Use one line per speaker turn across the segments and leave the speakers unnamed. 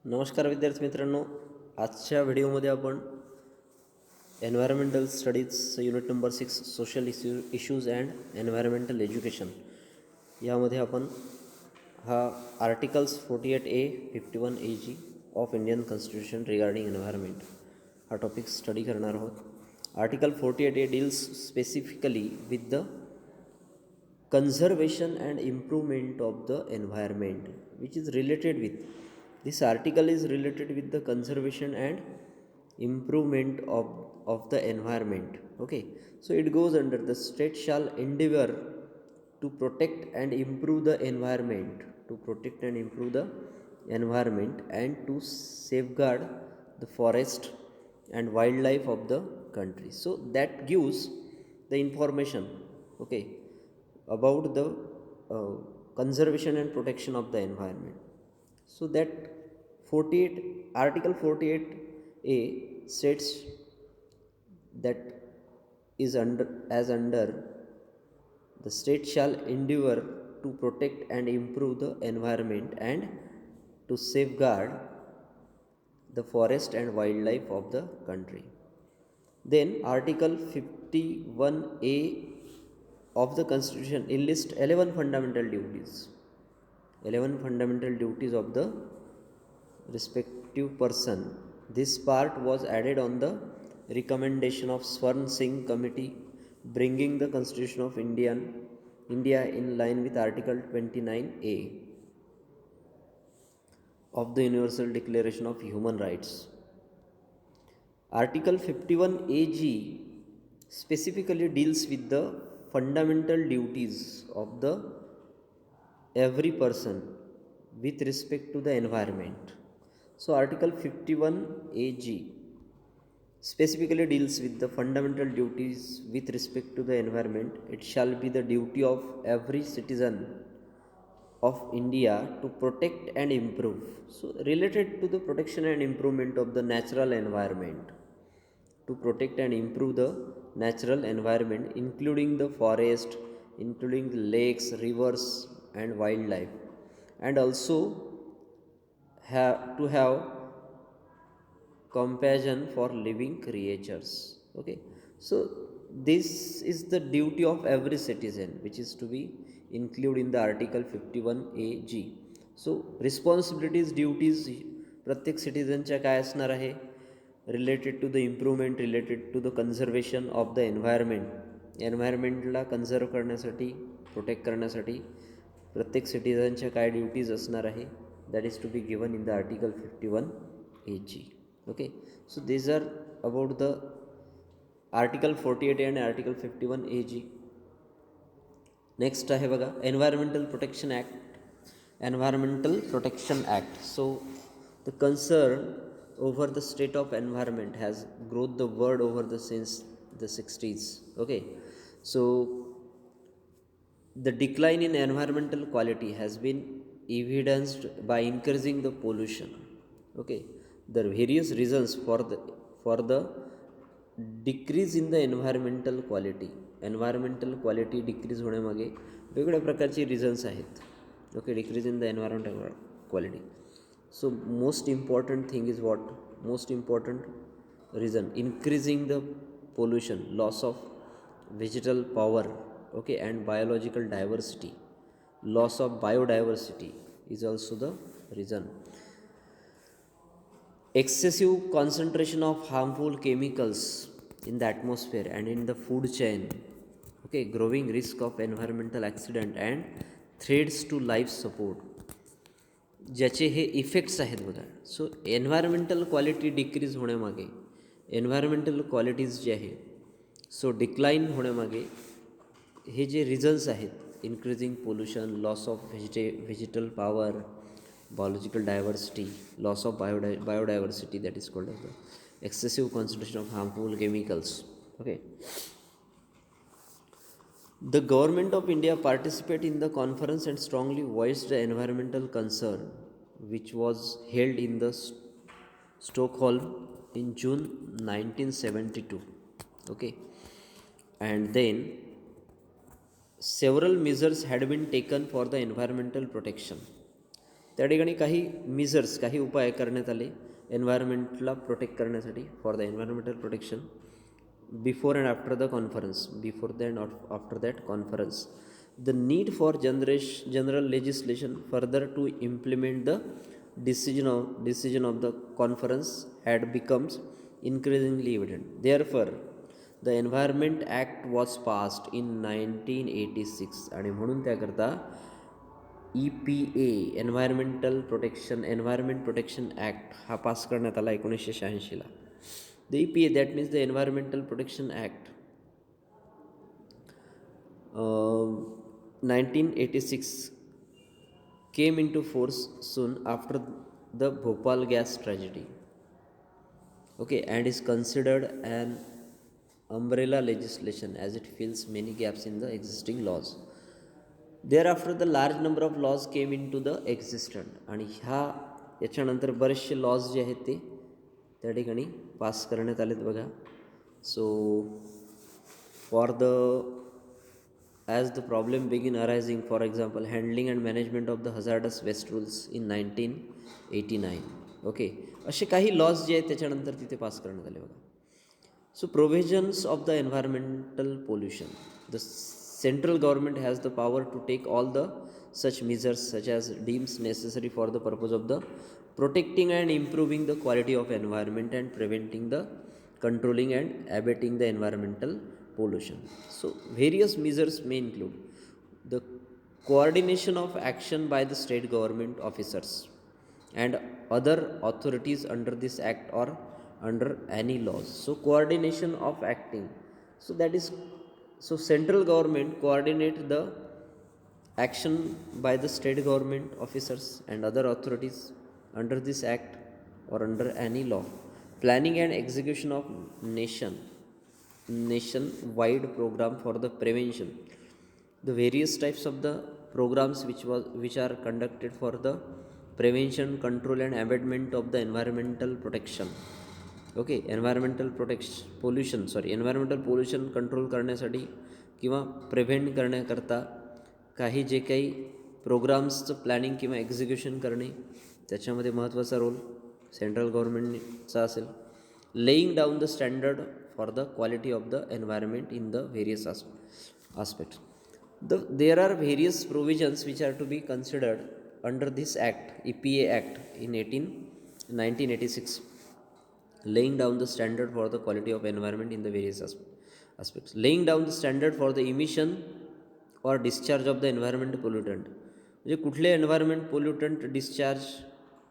नमस्कार विद्यार्थी मित्रांनो, आजच्या व्हिडिओमध्ये आपण environmental studies unit number 6 social issues and environmental education यामध्ये आपण हा articles 48A 51AG of Indian constitution regarding environment हा टॉपिक स्टडी करणार आहोत. Article 48A deals specifically with the conservation and improvement of the environment, which is related with this article is related with the conservation and improvement of the environment. Okay, so it goes under the state shall endeavor to protect and improve the environment, to protect and improve the environment and to safeguard the forest and wildlife of the country. So that gives the information, okay, about the conservation and protection of the environment. So that 48 article 48A states that is under the state shall endeavor to protect and improve the environment and to safeguard the forest and wildlife of the country. Then article 51A of the constitution enlists 11 fundamental duties, 11 fundamental duties of the respective person. This part was added on the recommendation of Swarn Singh committee, bringing the constitution of India in line with article 29A of the universal declaration of human rights. Article 51AG specifically deals with the fundamental duties of the every person with respect to the environment. So article 51AG specifically deals with the fundamental duties with respect to the environment. It shall be the duty of every citizen of India to protect and improve. So related to the protection and improvement of the natural environment, to protect and improve the natural environment, including the forest, including the lakes, rivers, and wildlife, and also have compassion for living creatures. Okay, so this is the duty of every citizen, which is to be included in the article 51AG. So responsibilities, duties प्रत्येक सिटीजनच्या काय असणार आहे, related to the improvement, related to the conservation of the environment. एन्व्हायरमेंटला conserve करण्यासाठी, protect करण्यासाठी प्रत्येक सिटीजनच्या काय ड्युटीज असणार आहे, that is to be given in the article 51AG. Okay, so these are about the article 48 and article 51AG. Next आहे बघा, environmental protection act. Environmental protection act, so the concern over the state of environment has grown the word over the since the 60s. Okay, so the decline in environmental quality has been evidenced by increasing the pollution. Okay, the various reasons for the decrease in the environmental quality decrease होण्यामागे वेगवेगळ्या प्रकारचे reasons आहेत. Okay, decrease in the environmental quality. So most important thing is what, most important reason, increasing the pollution, loss of vegetal power, okay, and biological diversity, loss of biodiversity is also the reason. Excessive concentration of harmful chemicals in the atmosphere and in the food chain, okay, growing risk of environmental accident and threats to life support, ज्याचे हे effects आहेत बघा. सो environmental quality decrease होण्यामागे, environmental qualities जे आहे सो decline होण्यामागे हे जे reasons आहेत, increasing pollution, loss of vegetal power, biological diversity, loss of biodiversity, that is called as the excessive concentration of harmful chemicals. Okay, the government of India participated in the conference and strongly voiced the environmental concern, which was held in the Stockholm in June 1972. Okay, and then several measures had been taken for the environmental protection. त्या ठिकाणी काही measures, काही उपाय करण्यात आले एन्व्हायरमेंटला protect करण्यासाठी for the environmental protection before and after the conference. Before the and after that conference the need for general legislation further to implement the decision of the conference had becomes increasingly evident. Therefore, the Environment Act was passed in 1986 आणि म्हणून त्याकरता EPA environment protection act हा pass करण्यात आला 1986ला. The EPA that means the environmental protection act 1986 came into force soon after the Bhopal gas tragedy, okay, and is considered an umbrella legislation as it fills many gaps in the existing laws. Thereafter the large number of laws came into the existence आणि याच्यानंतर बरेचसे laws जे आहेत ते त्या ठिकाणी पास करण्यात आलेत बघा. So for the as the problem began arising, for example, handling and management of the hazardous waste rules in 1989. Okay, असे काही लॉज जे आहेत त्याच्यानंतर तिथे पास करण्यात आले बघा. So provisions of the environmental pollution. The central government has the power to take all the such measures such as deems necessary for the purpose of the protecting and improving the quality of environment and preventing the controlling and abating the environmental pollution. So various measures may include the coordination of action by the state government officers and other authorities under this act or under any laws. So coordination of acting, so that is, so central government coordinate the action by the state government officers and other authorities under this act or under any law. Planning and execution of nation-wide program for the prevention. The various types of the programs which are conducted for the prevention, control and abatement of the environmental protection. Okay, environmental environmental pollution control करण्यासाठी किंवा prevent करण्याकरता काही जे काही प्रोग्राम्सचं planning किंवा execution करणे, त्याच्यामध्ये महत्त्वाचा role central गव्हर्नमेंटचा असेल. Laying down the standard for the quality of the environment in the various aspects. There are various provisions which are to be considered under this act, EPA act in 1986, laying down the standard for the quality of environment in the various aspects. Laying down the standard for the emission or discharge of the environmental pollutant. म्हणजे कुठले environment pollutant discharge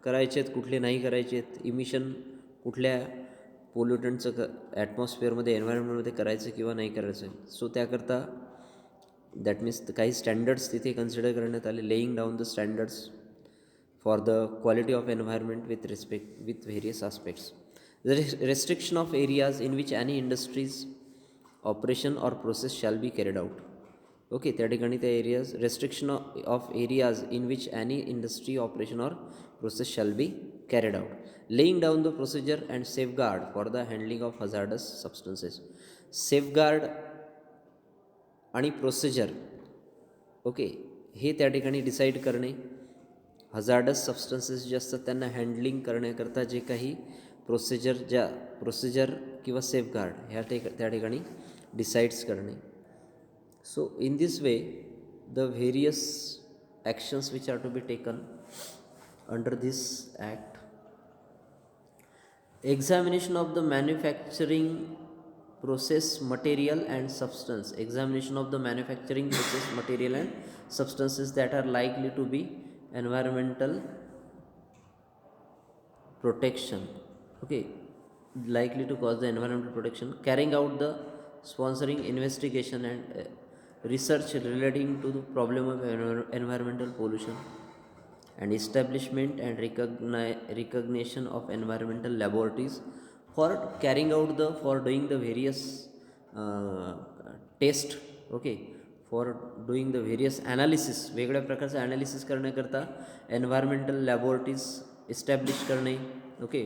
करायचे आहेत, कुठले नाही करायचे आहेत, emission कुठल्या पोल्युटंटचं ॲटमॉस्फिअरमध्ये एन्व्हायरमेंटमध्ये करायचं किंवा नाही करायचं आहे. सो त्याकरता दॅट मीन्स काही स्टँडर्ड्स तिथे कन्सिडर करण्यात आले. Laying down the standards for the quality of environment with various aspects. The restriction of areas in which any industries operation or process shall be carried out. Okay, त्या ठिकाणी त्या areas, restriction of areas in which any industry operation or process shall be carried out. Laying down the procedure and safeguard for the handling of hazardous substances. Safeguard आणि procedure, okay, हे त्या ठिकाणी decide करणे. Hazardous substances जे असतात त्यांना handling करण्याकरता जे काही procedure किंवा safeguard त्या ठिकाणी डिसाईड्स करणे. So in this way the various actions which are to be taken under this act. Examination of the manufacturing process material and substance. Examination of the manufacturing process material and substances that are likely to be environmental protection, okay, likely to cause the environmental protection. Carrying out the sponsoring investigation and research relating to the problem of environmental pollution and establishment and recognition of environmental laboratories for carrying out for doing the various test, okay, for doing the various analysis. वेगळ्या प्रकारचं analysis करण्याकरता environmental laboratories establish करणे. Okay,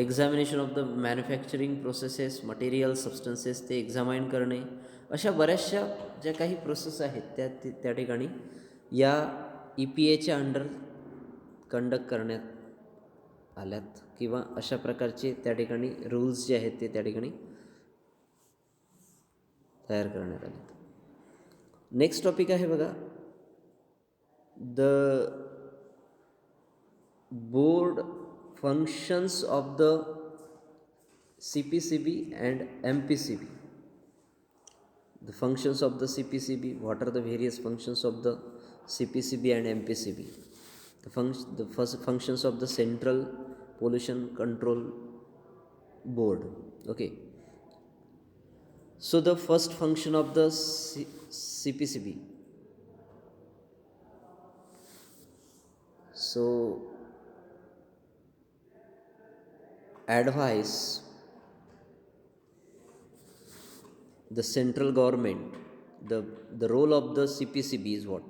examination of the manufacturing processes, material, substances ते एक्झामाइन करणे. अशा बऱ्याचशा ज्या काही प्रोसेस आहेत त्या ठिकाणी या EPAच्या अंडर कंडक्ट करण्यात आल्यात किंवा अशा प्रकारचे त्या ठिकाणी रूल्स जे आहेत ते त्या ठिकाणी तयार करण्यात आले. नेक्स्ट टॉपिक आहे बघा, the board functions of the CPCB and MPCB. The functions of the CPCB, what are the various functions of the CPCB and MPCB? The first functions of the Central Pollution Control Board. Okay, so the first function of the CPCB, so advise the central government. The role of the CPCB is what?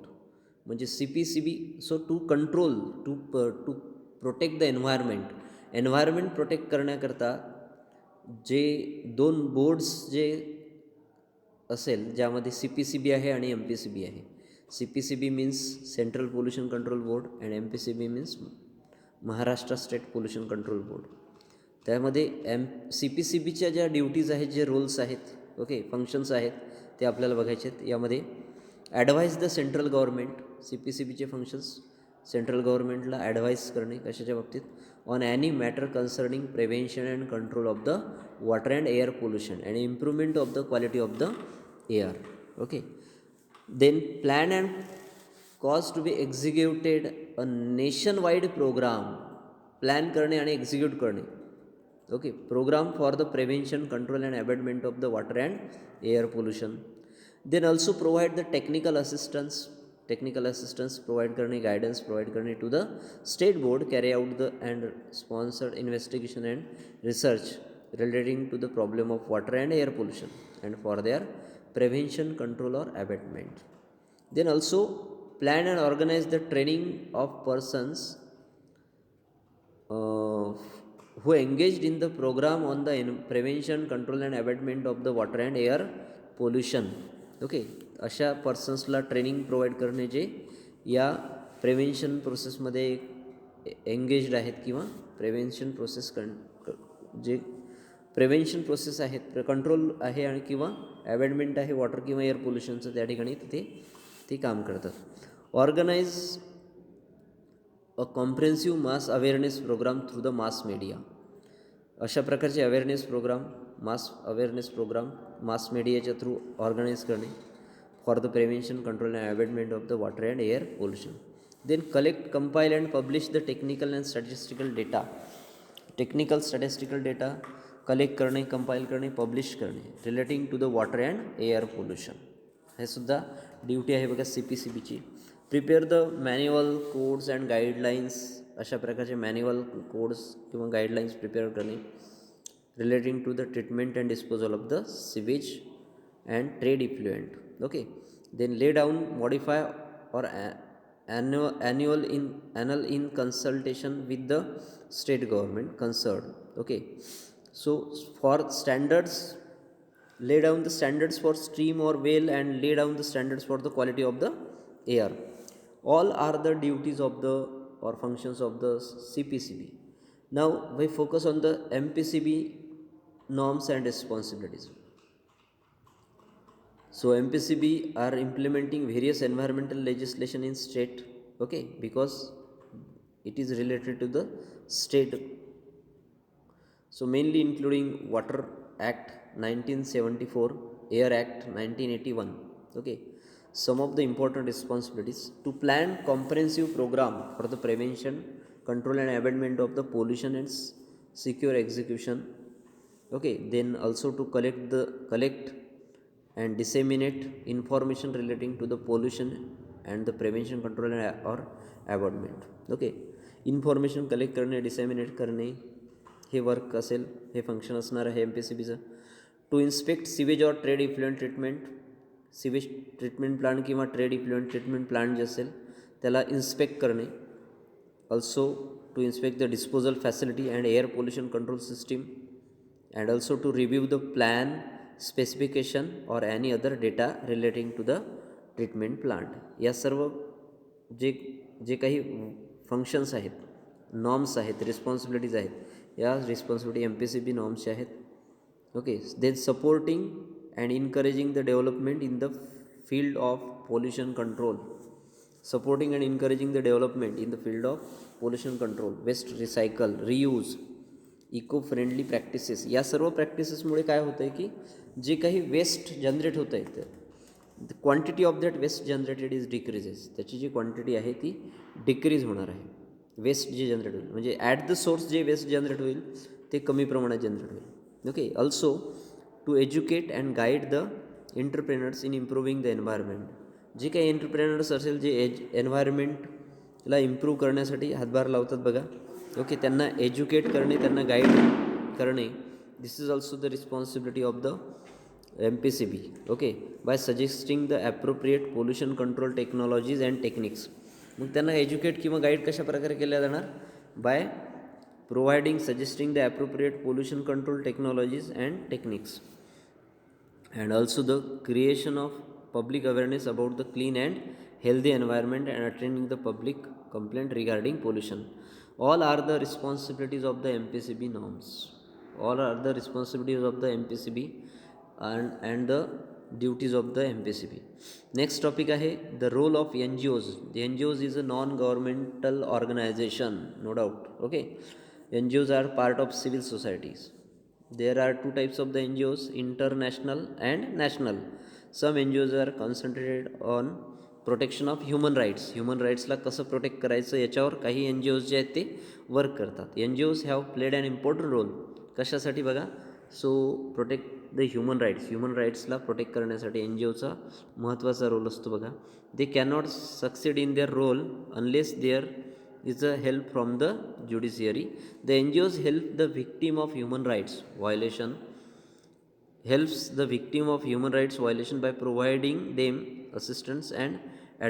म्हणजे CPCB, so to control, to protect the environment protect करण्याकरता जे 2 boards जे असेल, ज्यामध्ये CPCB आहे आणि MPCB आहे. CPCB means central pollution control board and MPCB means Maharashtra state pollution control board. त्यामध्ये CPCBच्या ज्या ड्युटीज आहेत, जे रोल्स आहेत, ओके, फंक्शन्स आहेत, ते आपल्याला बघायचे आहेत. यामध्ये ॲडवाईज द सेंट्रल गव्हर्नमेंट, CPCBचे फंक्शन्स सेंट्रल गव्हर्नमेंटला ॲडवाईज करणे कशाच्या बाबतीत, on any matter concerning prevention and control of the water and air pollution and improvement of the quality of the air. Okay, then plan and cause to be executed a nationwide programme, plan करणे आणि execute करणे. Okay, programme for the prevention, control and abatement of the water and air pollution. Then also provide the technical assistance provide करणे, guidance provide करणे to the state board, carry out the and sponsored investigation and research relating to the problem of water and air pollution and for their prevention, control or abatement. Then also plan and organise the training of persons who engaged in the program on the prevention, control and abatement of the water and air pollution. Okay, अशा पर्सन्सला training provide करणे जे या prevention प्रोसेसमध्ये engaged आहेत किंवा prevention process जे prevention process आहेत, control आहे आणि किंवा अबॅटमेंट आहे वॉटर किंवा एअर पोल्युशनचं, त्या ठिकाणी तिथे ते काम करतात. Organise a comprehensive mass awareness programme through the mass media. अशा प्रकारचे अवेअरनेस प्रोग्राम मास मीडियाच्या थ्रू ऑर्गनाईज करणे for the prevention, control and abatement of the water and air pollution. Then collect, compile and publish the technical and statistical data collect करणे, compile करणे, publish करणे relating to the water and air pollution. हे सुद्धा duty आहे बघा CPCBची. Prepare the manual, codes and guidelines, अशा प्रकारचे मॅन्युअल, कोड्स किंवा गाईडलाईन्स प्रिपेअर करणे relating to the treatment and disposal of the sewage and trade effluent. Okay, then lay down, modify or annual in consultation with the state government concerned. Okay, so for standards, lay down the standards for stream or well and lay down the standards for the quality of the air. All are the duties of the or functions of the CPCB. Now we focus on the MPCB norms and responsibilities. So MPCB are implementing various environmental legislation in state, okay, because it is related to the state. So mainly including Water Act 1974, Air Act 1981. Okay, some of the important responsibilities: to plan comprehensive program for the prevention, control and abatement of the pollution and secure execution. Okay, then also to collect and disseminate information relating to the pollution and the prevention, control or abatement. Okay, information collect करणे, disseminate करणे, हे work असेल, हे function असणार आहे MPCBचं. To inspect sewage or trade effluent treatment, sewage treatment plant किंवा trade effluent treatment plant जे असेल त्याला इन्स्पेक्ट करणे. Also to inspect the disposal facility and air pollution control system and also to review the plan, specification or any other data relating to the treatment plant. या सर्व जे जे काही functions आहेत, norms आहेत, responsibilities आहेत, या responsibility M P C B नॉर्म्सच्या आहेत. Okay, then supporting and encouraging the development in the field of pollution control, supporting and encouraging the development in the field of pollution control, waste recycle, reuse, eco friendly practices. या सर्व प्रॅक्टिसेसमुळे काय होतं आहे की जे काही waste generate होतं आहे तर quantity of that waste generated is decreases. त्याची जी क्वांटिटी आहे ती डिक्रीज होणार आहे. वेस्ट जे जनरेट होईल म्हणजे ॲट द सोर्स जे वेस्ट जनरेट होईल ते कमी प्रमाणात जनरेट होईल. Okay, also to educate and guide the entrepreneurs in improving the environment. जे काही एंटरप्रेनर्स असेल जे एन्व्हायरमेंटला इम्प्रूव्ह करण्यासाठी हातभार लावतात बघा. ओके, त्यांना एज्युकेट करणे, त्यांना गाईड करणे, this is also the responsibility of the M P C B. Okay, by suggesting the appropriate pollution control technologies and techniques. मग त्यांना एज्युकेट किंवा गाईड कशा प्रकारे केल्या जाणार? By providing suggesting the appropriate pollution control technologies and techniques, and also the creation of public awareness about the clean and healthy environment and attending the public complaint regarding pollution. All are the responsibilities of the MPCB norms. All are the responsibilities of the MPCB and the duties of the MPCB. Next topic आहे the role of NGOs. The NGOs is a non-governmental organization, no doubt. Okay, NGOs are part of civil societies. There are two types of the NGOs, international and national. Some NGOs are concentrated on protection of human rights. Human राईट्सला कसं protect करायचं याच्यावर काही N G ओज जे आहेत ते work करतात. N G Os have played an important role. कशासाठी बघा? So protect the human rights. Human राईट्सला प्रोटेक्ट करण्यासाठी एन जी ओचा महत्त्वाचा रोल असतो बघा. They cannot succeed in their role unless there is a help from the judiciary. The NGOs help the victim of human rights violation, helps the victim of human rights violation by providing them assistance and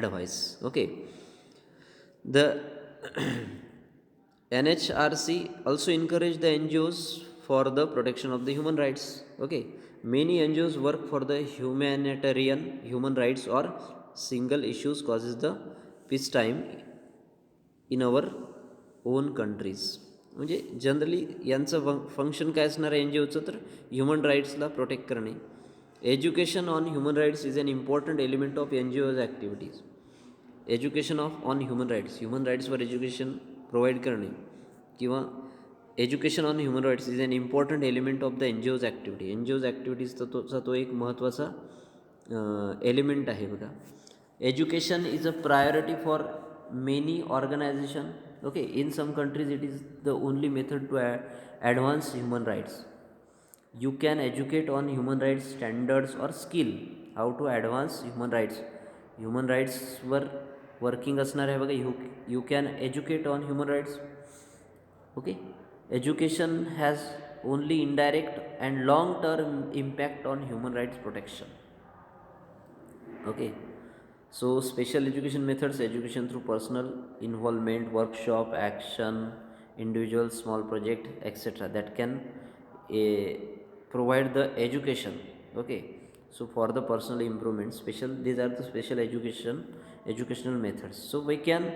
advice. Okay, the NHRC also encourage the NGOs for the protection of the human rights. Okay, many NGOs work for the humanitarian, human rights or single issues causes the peacetime in our own countries. म्हणजे generally यांचं function काय असणार आहे N G ओचं? तर human राईट्सला protect करणे. Education on human rights is an important element of N G Os activities. Education on human rights, human राईट्सवर एज्युकेशन प्रोव्हाइड करणे किंवा education on human rights is an important element of the N G Os activity. N G ओज ॲक्टिव्हिटीजचा तो एक महत्त्वाचा element आहे बघा. Education is a priority for many organization. Okay, in some countries it is the only method to advance human rights. You can educate on human rights standards or skill how to advance human rights. Human rights were working असणार आहे बघा. you can educate on human rights. Okay, education has only indirect and long term impact on human rights protection. Okay, so special education methods, education through personal involvement, workshop, action, individual small project, etc. that can provide the education. Okay, so for the personal improvement, these are the special educational methods. So we can